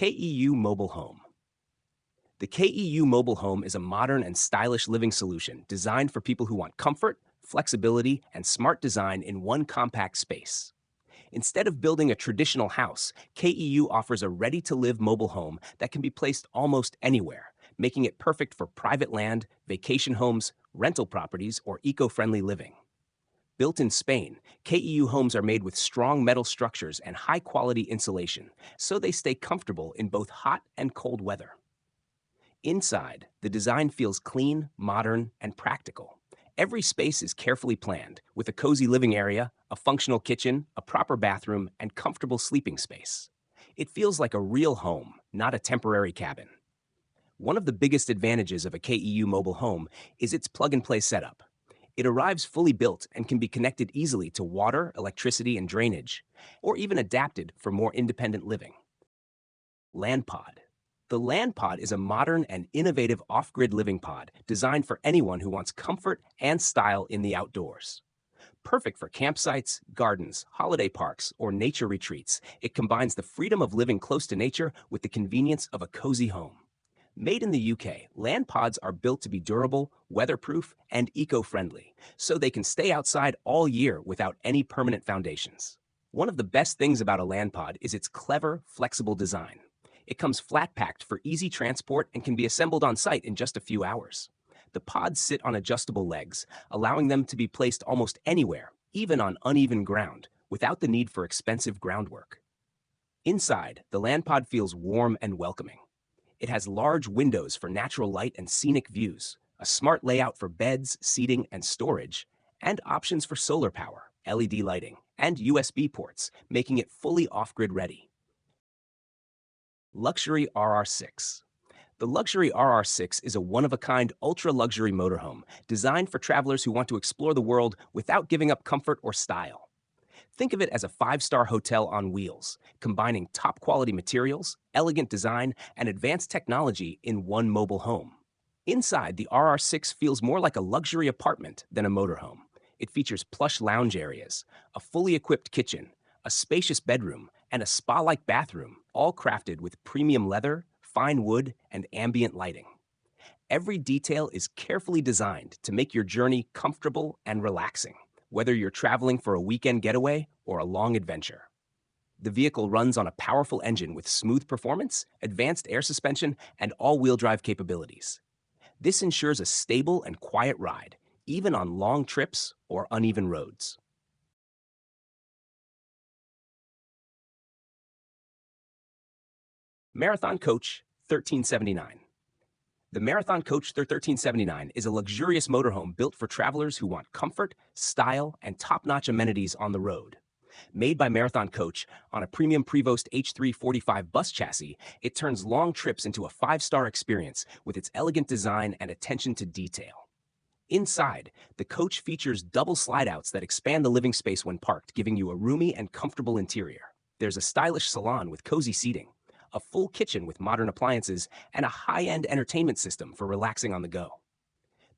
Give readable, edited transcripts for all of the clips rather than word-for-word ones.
KEU Mobile Home. The KEU Mobile Home is a modern and stylish living solution designed for people who want comfort, flexibility, and smart design in one compact space. Instead of building a traditional house, KEU offers a ready-to-live mobile home that can be placed almost anywhere, making it perfect for private land, vacation homes, rental properties, or eco-friendly living. Built in Spain, KEU homes are made with strong metal structures and high-quality insulation, so they stay comfortable in both hot and cold weather. Inside, the design feels clean, modern, and practical. Every space is carefully planned, with a cozy living area, a functional kitchen, a proper bathroom, and comfortable sleeping space. It feels like a real home, not a temporary cabin. One of the biggest advantages of a KEU mobile home is its plug-and-play setup. It arrives fully built and can be connected easily to water, electricity, and drainage, or even adapted for more independent living. LAN Pod. The LAN Pod is a modern and innovative off-grid living pod designed for anyone who wants comfort and style in the outdoors. Perfect for campsites, gardens, holiday parks, or nature retreats, it combines the freedom of living close to nature with the convenience of a cozy home. Made in the UK, LAN pods are built to be durable, weatherproof, and eco-friendly, so they can stay outside all year without any permanent foundations. One of the best things about a LAN pod is its clever, flexible design. It comes flat-packed for easy transport and can be assembled on site in just a few hours. The pods sit on adjustable legs, allowing them to be placed almost anywhere, even on uneven ground, without the need for expensive groundwork. Inside, the LAN pod feels warm and welcoming. It has large windows for natural light and scenic views, a smart layout for beds, seating, and storage, and options for solar power, LED lighting, and USB ports, making it fully off-grid ready. Luxury RR6. The Luxury RR6 is a one-of-a-kind ultra-luxury motorhome designed for travelers who want to explore the world without giving up comfort or style. Think of it as a five-star hotel on wheels, combining top-quality materials, elegant design, and advanced technology in one mobile home. Inside, the RR6 feels more like a luxury apartment than a motorhome. It features plush lounge areas, a fully equipped kitchen, a spacious bedroom, and a spa-like bathroom, all crafted with premium leather, fine wood, and ambient lighting. Every detail is carefully designed to make your journey comfortable and relaxing, whether you're traveling for a weekend getaway or a long adventure. The vehicle runs on a powerful engine with smooth performance, advanced air suspension, and all-wheel drive capabilities. This ensures a stable and quiet ride, even on long trips or uneven roads. Marathon Coach 1379. The Marathon Coach 1379 is a luxurious motorhome built for travelers who want comfort, style, and top-notch amenities on the road. Made by Marathon Coach on a premium Prevost H345 bus chassis, it turns long trips into a five-star experience with its elegant design and attention to detail. Inside, the coach features double slide-outs that expand the living space when parked, giving you a roomy and comfortable interior. There's a stylish salon with cozy seating, a full kitchen with modern appliances, and a high-end entertainment system for relaxing on the go.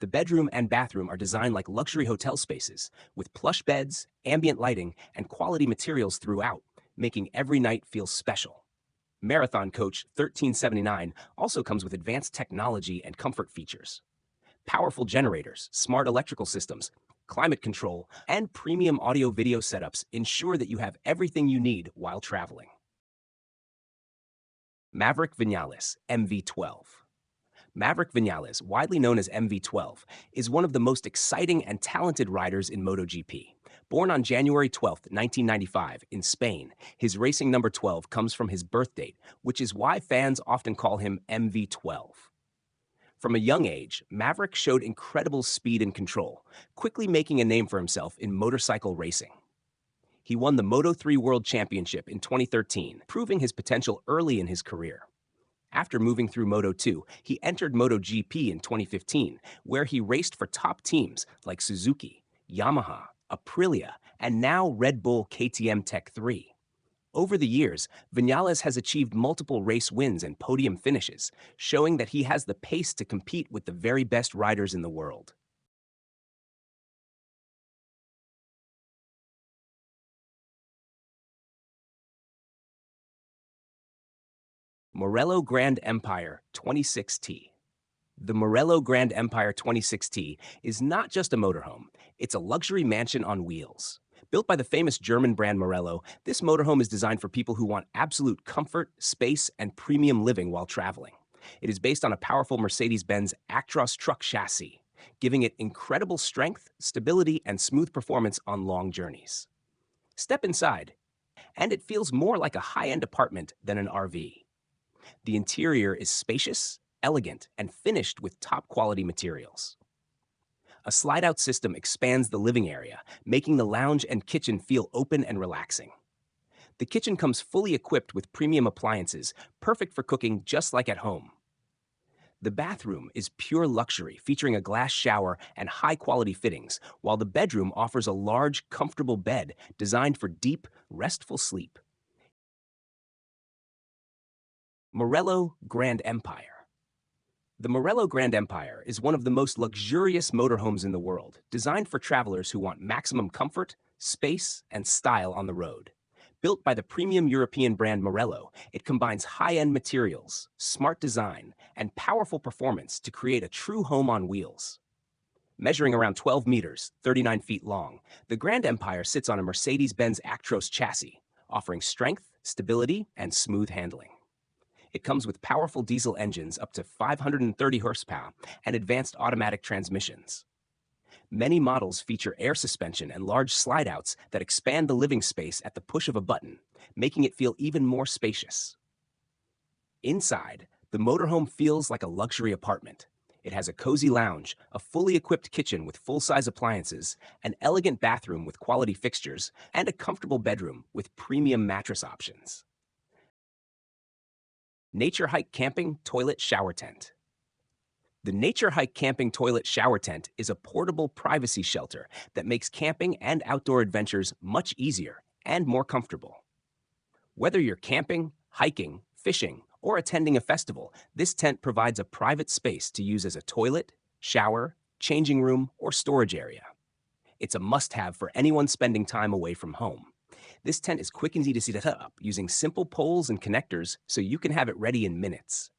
The bedroom and bathroom are designed like luxury hotel spaces, with plush beds, ambient lighting, and quality materials throughout, making every night feel special. Marathon Coach 1379 also comes with advanced technology and comfort features. Powerful generators, smart electrical systems, climate control, and premium audio-video setups ensure that you have everything you need while traveling. Maverick Vinales MV12. Maverick Vinales, widely known as MV12, is one of the most exciting and talented riders in MotoGP. Born on January 12, 1995, in Spain, his racing number 12 comes from his birth date, which is why fans often call him MV12. From a young age, Maverick showed incredible speed and control, quickly making a name for himself in motorcycle racing. He won the Moto3 World Championship in 2013, proving his potential early in his career. After moving through Moto2, he entered MotoGP in 2015, where he raced for top teams like Suzuki, Yamaha, Aprilia, and now Red Bull KTM Tech 3. Over the years, Vinales has achieved multiple race wins and podium finishes, showing that he has the pace to compete with the very best riders in the world. Morelo Grand Empire 26T. The Morelo Grand Empire 26T is not just a motorhome, it's a luxury mansion on wheels. Built by the famous German brand Morelo, this motorhome is designed for people who want absolute comfort, space, and premium living while traveling. It is based on a powerful Mercedes-Benz Actros truck chassis, giving it incredible strength, stability, and smooth performance on long journeys. Step inside, and it feels more like a high-end apartment than an RV. The interior is spacious, elegant, and finished with top-quality materials. A slide-out system expands the living area, making the lounge and kitchen feel open and relaxing. The kitchen comes fully equipped with premium appliances, perfect for cooking just like at home. The bathroom is pure luxury, featuring a glass shower and high-quality fittings, while the bedroom offers a large, comfortable bed designed for deep, restful sleep. Morelo Grand Empire. The Morelo Grand Empire is one of the most luxurious motorhomes in the world, designed for travelers who want maximum comfort, space, and style on the road. Built by the premium European brand Morelo, it combines high-end materials, smart design, and powerful performance to create a true home on wheels. Measuring around 12 meters, 39 feet long, the Grand Empire sits on a Mercedes-Benz Actros chassis, offering strength, stability, and smooth handling. It comes with powerful diesel engines up to 530 horsepower and advanced automatic transmissions. Many models feature air suspension and large slide-outs that expand the living space at the push of a button, making it feel even more spacious. Inside, the motorhome feels like a luxury apartment. It has a cozy lounge, a fully equipped kitchen with full-size appliances, an elegant bathroom with quality fixtures, and a comfortable bedroom with premium mattress options. Nature Hike Camping Toilet Shower Tent. The Nature Hike Camping Toilet Shower Tent is a portable privacy shelter that makes camping and outdoor adventures much easier and more comfortable. Whether you're camping, hiking, fishing, or attending a festival, this tent provides a private space to use as a toilet, shower, changing room, or storage area. It's a must-have for anyone spending time away from home. This tent is quick and easy to set up using simple poles and connectors so you can have it ready in minutes.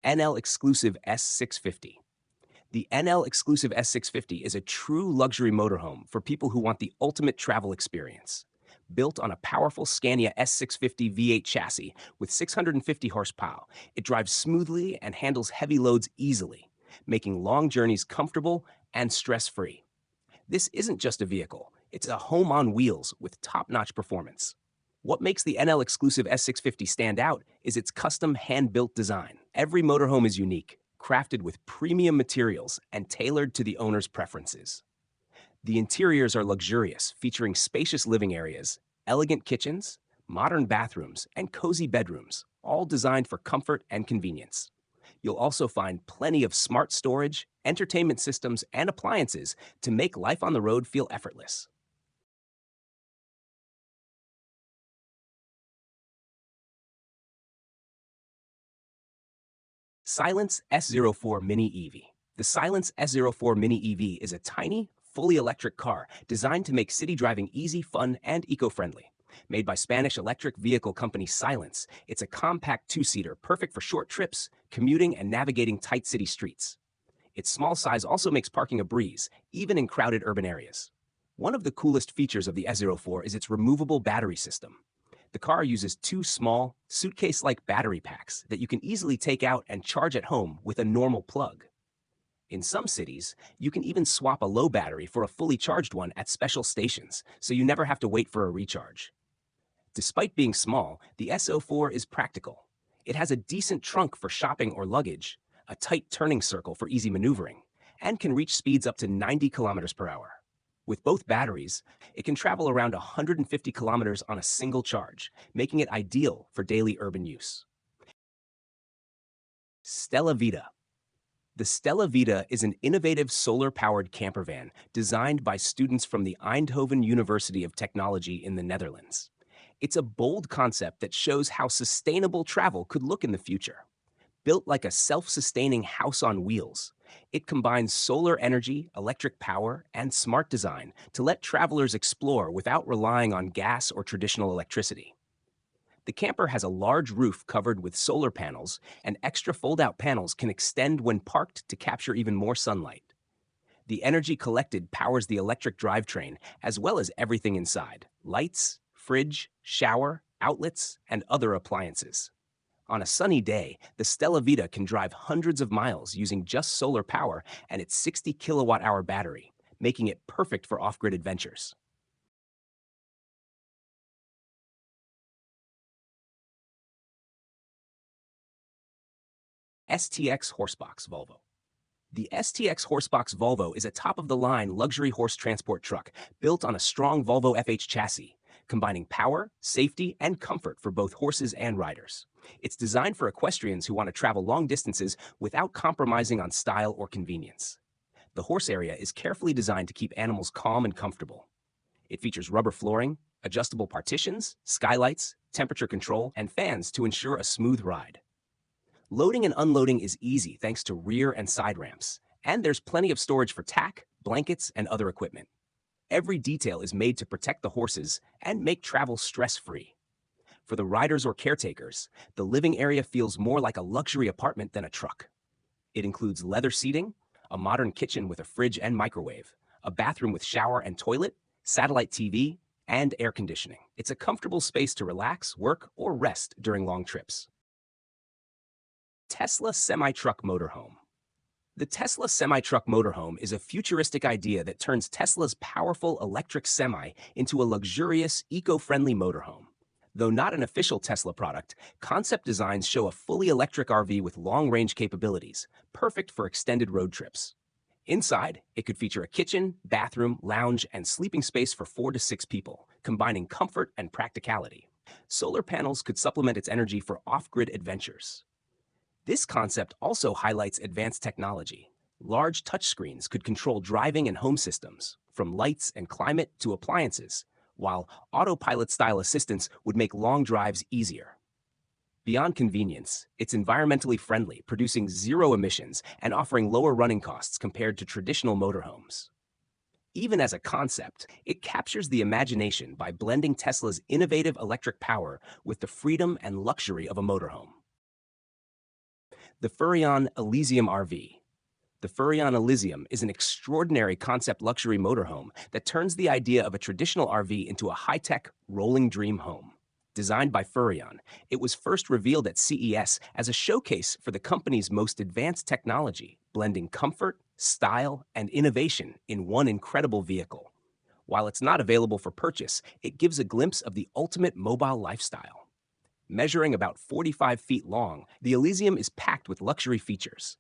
NL Exclusive S650. The NL Exclusive S650 is a true luxury motorhome for people who want the ultimate travel experience. Built on a powerful Scania S650 V8 chassis with 650 horsepower, it drives smoothly and handles heavy loads easily, making long journeys comfortable and stress-free. This isn't just a vehicle, it's a home on wheels with top-notch performance. What makes the NL Exclusive S650 stand out is its custom hand-built design. Every motorhome is unique, crafted with premium materials and tailored to the owner's preferences. The interiors are luxurious, featuring spacious living areas, elegant kitchens, modern bathrooms, and cozy bedrooms, all designed for comfort and convenience. You'll also find plenty of smart storage, entertainment systems, and appliances to make life on the road feel effortless. Silence S04 Mini EV. The Silence S04 Mini EV is a tiny, fully electric car designed to make city driving easy, fun, and eco-friendly. Made by Spanish electric vehicle company Silence, it's a compact two-seater perfect for short trips, commuting, and navigating tight city streets. Its small size also makes parking a breeze, even in crowded urban areas. One of the coolest features of the S04 is its removable battery system. The car uses two small, suitcase-like battery packs that you can easily take out and charge at home with a normal plug. In some cities, you can even swap a low battery for a fully charged one at special stations, so you never have to wait for a recharge. Despite being small, the S04 is practical. It has a decent trunk for shopping or luggage, a tight turning circle for easy maneuvering, and can reach speeds up to 90 kilometers per hour. With both batteries, it can travel around 150 kilometers on a single charge, making it ideal for daily urban use. Stella Vita. The Stella Vita is an innovative solar-powered camper van designed by students from the Eindhoven University of Technology in the Netherlands. It's a bold concept that shows how sustainable travel could look in the future. Built like a self-sustaining house on wheels, it combines solar energy, electric power, and smart design to let travelers explore without relying on gas or traditional electricity. The camper has a large roof covered with solar panels, and extra fold-out panels can extend when parked to capture even more sunlight. The energy collected powers the electric drivetrain, as well as everything inside: lights, fridge, shower, outlets, and other appliances. On a sunny day, the Stella Vita can drive hundreds of miles using just solar power and its 60 kilowatt-hour battery, making it perfect for off-grid adventures. STX Horsebox Volvo. The STX Horsebox Volvo is a top-of-the-line luxury horse transport truck built on a strong Volvo FH chassis, combining power, safety, and comfort for both horses and riders. It's designed for equestrians who want to travel long distances without compromising on style or convenience. The horse area is carefully designed to keep animals calm and comfortable. It features rubber flooring, adjustable partitions, skylights, temperature control, and fans to ensure a smooth ride. Loading and unloading is easy thanks to rear and side ramps, and there's plenty of storage for tack, blankets, and other equipment. Every detail is made to protect the horses and make travel stress-free. For the riders or caretakers, the living area feels more like a luxury apartment than a truck. It includes leather seating, a modern kitchen with a fridge and microwave, a bathroom with shower and toilet, satellite TV, and air conditioning. It's a comfortable space to relax, work, or rest during long trips. Tesla Semi-Truck Motorhome. The Tesla Semi-Truck Motorhome is a futuristic idea that turns Tesla's powerful electric semi into a luxurious, eco-friendly motorhome. Though not an official Tesla product, concept designs show a fully electric RV with long-range capabilities, perfect for extended road trips. Inside, it could feature a kitchen, bathroom, lounge, and sleeping space for 4 to 6 people, combining comfort and practicality. Solar panels could supplement its energy for off-grid adventures. This concept also highlights advanced technology. Large touchscreens could control driving and home systems, from lights and climate to appliances, while autopilot-style assistance would make long drives easier. Beyond convenience, it's environmentally friendly, producing zero emissions and offering lower running costs compared to traditional motorhomes. Even as a concept, it captures the imagination by blending Tesla's innovative electric power with the freedom and luxury of a motorhome. The Furrion Elysium RV. The Furrion Elysium is an extraordinary concept luxury motorhome that turns the idea of a traditional RV into a high-tech, rolling dream home. Designed by Furrion, it was first revealed at CES as a showcase for the company's most advanced technology, blending comfort, style, and innovation in one incredible vehicle. While it's not available for purchase, it gives a glimpse of the ultimate mobile lifestyle. Measuring about 45 feet long, the Elysium is packed with luxury features.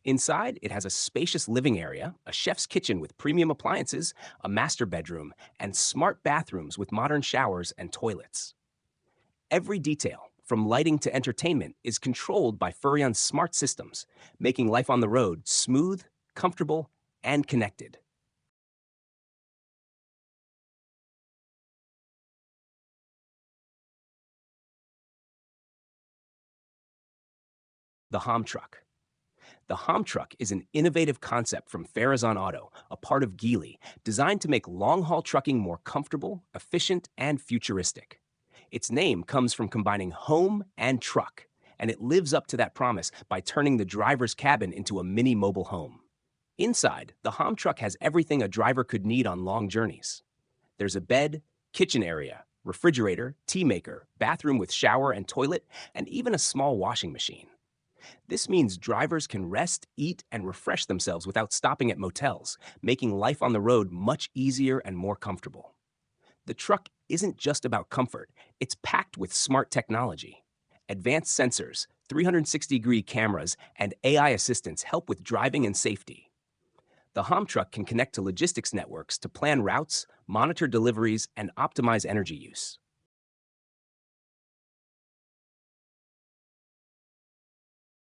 Inside, it has a spacious living area, a chef's kitchen with premium appliances, a master bedroom, and smart bathrooms with modern showers and toilets. Every detail, from lighting to entertainment, is controlled by Furrion's smart systems, making life on the road smooth, comfortable, and connected. The Homtruck. The Homtruck is an innovative concept from Farazan Auto, a part of Geely, designed to make long-haul trucking more comfortable, efficient, and futuristic. Its name comes from combining home and truck, and it lives up to that promise by turning the driver's cabin into a mini mobile home. Inside, the Homtruck has everything a driver could need on long journeys. There's a bed, kitchen area, refrigerator, tea maker, bathroom with shower and toilet, and even a small washing machine. This means drivers can rest, eat, and refresh themselves without stopping at motels, making life on the road much easier and more comfortable. The truck isn't just about comfort, it's packed with smart technology. Advanced sensors, 360-degree cameras, and AI assistants help with driving and safety. The Homtruck can connect to logistics networks to plan routes, monitor deliveries, and optimize energy use.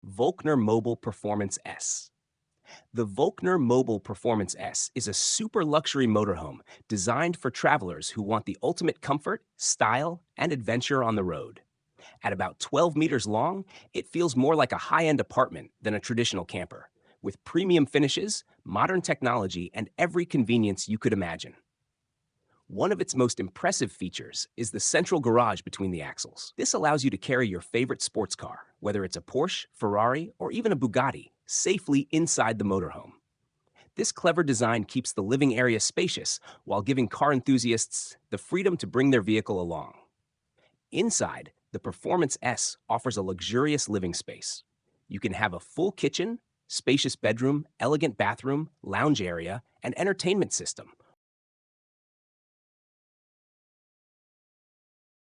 Volkner Mobile Performance S. The Volkner Mobile Performance S is a super luxury motorhome designed for travelers who want the ultimate comfort, style, and adventure on the road. At about 12 meters long, it feels more like a high-end apartment than a traditional camper, with premium finishes, modern technology, and every convenience you could imagine. One of its most impressive features is the central garage between the axles. This allows you to carry your favorite sports car, whether it's a Porsche, Ferrari, or even a Bugatti, safely inside the motorhome. This clever design keeps the living area spacious while giving car enthusiasts the freedom to bring their vehicle along. Inside, the Performance S offers a luxurious living space. You can have a full kitchen, spacious bedroom, elegant bathroom, lounge area, and entertainment system.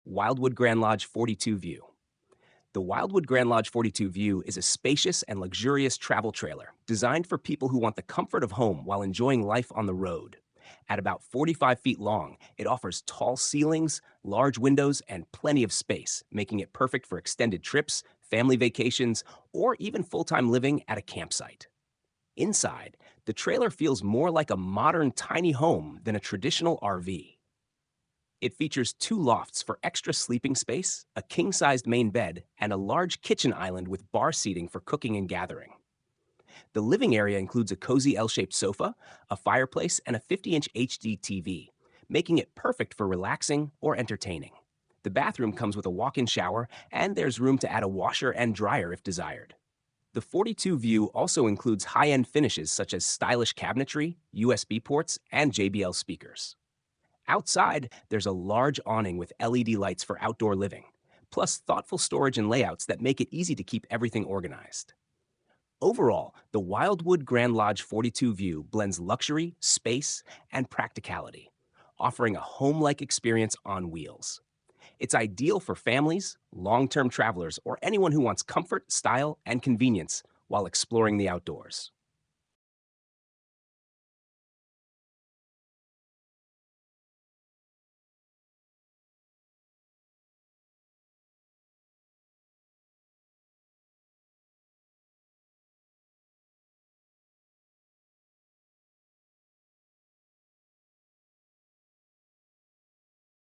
Wildwood Grand Lodge 42 View. The Wildwood Grand Lodge 42 View is a spacious and luxurious travel trailer designed for people who want the comfort of home while enjoying life on the road. At about 45 feet long, it offers tall ceilings, large windows, and plenty of space, making it perfect for extended trips, family vacations, or even full-time living at a campsite. Inside, the trailer feels more like a modern tiny home than a traditional RV. It features 2 lofts for extra sleeping space, a king-sized main bed, and a large kitchen island with bar seating for cooking and gathering. The living area includes a cozy L-shaped sofa, a fireplace, and a 50-inch HD TV, making it perfect for relaxing or entertaining. The bathroom comes with a walk-in shower, and there's room to add a washer and dryer if desired. The 42 View also includes high-end finishes such as stylish cabinetry, USB ports, and JBL speakers. Outside, there's a large awning with LED lights for outdoor living, plus thoughtful storage and layouts that make it easy to keep everything organized. Overall, the Wildwood Grand Lodge 42 View blends luxury, space, and practicality, offering a home-like experience on wheels. It's ideal for families, long-term travelers, or anyone who wants comfort, style, and convenience while exploring the outdoors.